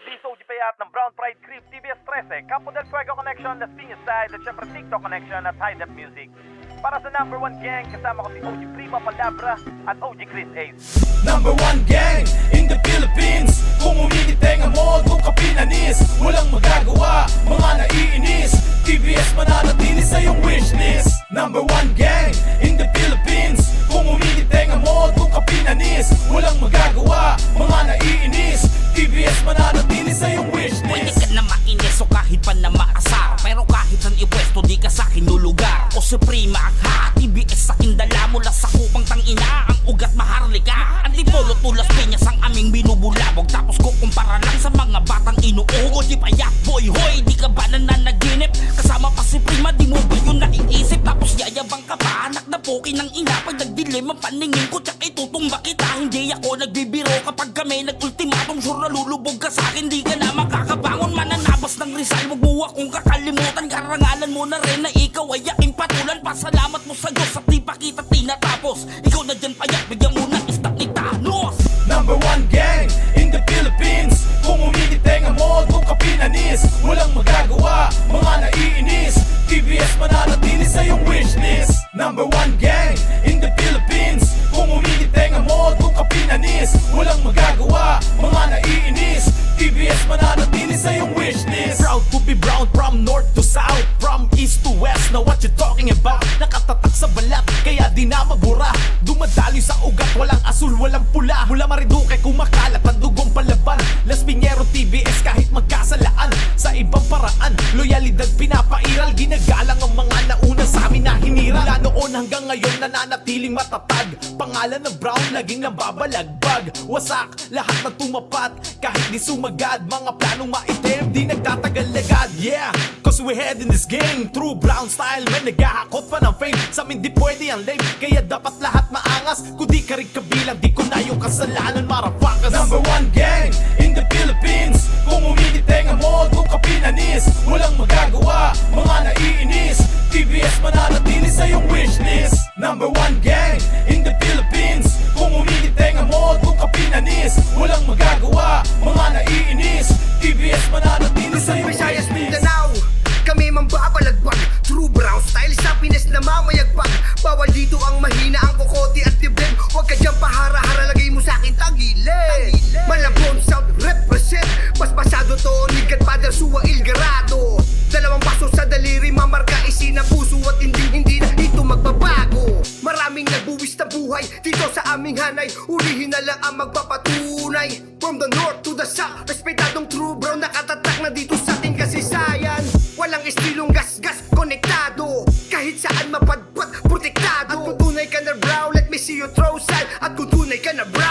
This OG Payat ng Brown Pride Crib TBS 13, Campo del Fuego Connection, Las Piñas Side, at syempre TikTok Connection at High Def Music. Para sa number 1 gang, kasama ko si OG Prima Palabra at OG Chris Ace. Number 1 gang in the Philippines. Kung uminitenga mo, kung kapinanis, walang magagawa, mga naiinis. TBS mananatili sa iyong wishlist. Number 1 gang in the Philippines. Kung uminitenga mo, kung kapinanis, walang magagawa, mga naiinis. TBS mananatili sa iyong wishlist. Pwede ka na mainis o kahit pa na maasar, pero kahit saan ipwesto di ka sa'kin lulugar. O Suprema ang ha, TBS sa'kin dala mula sa kupang tangina. Ang ugat maharlika, antipolo tulas pinyas ang aming binubulabog. Tapos kukumpara lang sa mga batang inuugo. Di payak boy hoy, di ka ba nananaginip? Kasama pa si Prima, di mo ba yun naiisip? Tapos yayabang ka pa, anak na poki ng ina. Pag nagdilim ang paningin ko, tsak itutumba kita. Hindi ako nagbibiro kapag kami nag-ultimatum. Sure na lulubog ka sa'kin, di ka na makakabangon. Mananabas ng Rizal, wag mo akong kakalimutan. Karangalan mo na rin na ikaw ay aking patulan. Pasalamat mo sa Diyos at di pa kita tinatapos. Ikaw na dyan payak, bigyan mo na istak ni Thanos. Number 1 gang in the Philippines. Kung uminitenga mo, kung kapinanis, walang magagawa, mga naiinis. TBS mananatili sa iyong wishlist. Number 1 gang in the Philippines. Kung uminitenga mo, kung kapinanis, walang magagawa, mga naiinis. TBS mananatili sa iyong wishlist. Proud to be brown from north to south, from east to west. Now what you talking about? Nakatatak sa balat, kaya di na mabura. Dumadali sa ugat, walang asul, walang pula. Mula Marinduque kumakalat ang dugong palaban. Las Piñero TBS kahit magkasalaan. Sa ibang paraan, loyalidad pinapairal. Ginagalang ang mga nauna sa amin na hinira. Mula noon hanggang ngayon nananatiling matatag. Pangalan ng Brown laging nambabalagbag. Wasak, lahat na tumapat, kahit di sumagad. Mga planong maitim, di nagtatagal agad. Yeah, cause we head in this game through Brown style. May naghahakot pa ng fame, sa amin di pwede ang lame. Kaya dapat lahat maangas, kung di ka rin kabilang, di ko na yung kasalanan, motherfuckers. Number 1 gang in the Philippines. Kung uminitenga mo, kung kapinanis, walang magagawa, mga naiinis. TBS mananatili sa iyong wishlist. Number 1 gang in the Philippines. Kung uminitenga mo, kung kapinanis, walang magagawa, mga naiinis. TBS mananatili sa iyong Visayas, wishlist. Mindanao, kami mambabalagbag. True Brown style sa Pinas na mamayagpag. Bawal dito ang mahina, ang kokote at tiblem. Huwag ka dyan pahara-hara, lagay mo sa'kin tangilid. Malabon South represent. Mas pasado to, Nigat Padre Suwa Ilgarado. Dalawang paso sa daliri, mamarka isina puso. At hindi na ito magbabago. Maraming nagbuwis na buhay dito sa aming hanay. Ulihin na lang ang magpapatunay. From the north to the south, respetadong True Brown nakatatak na dito sa ating kasaysayan. Walang estilong gas-gas, konektado. Kahit saan mapadpad, protektado. At kung tunay ka na Brown, let me see you throw side. At kung tunay ka na Brown,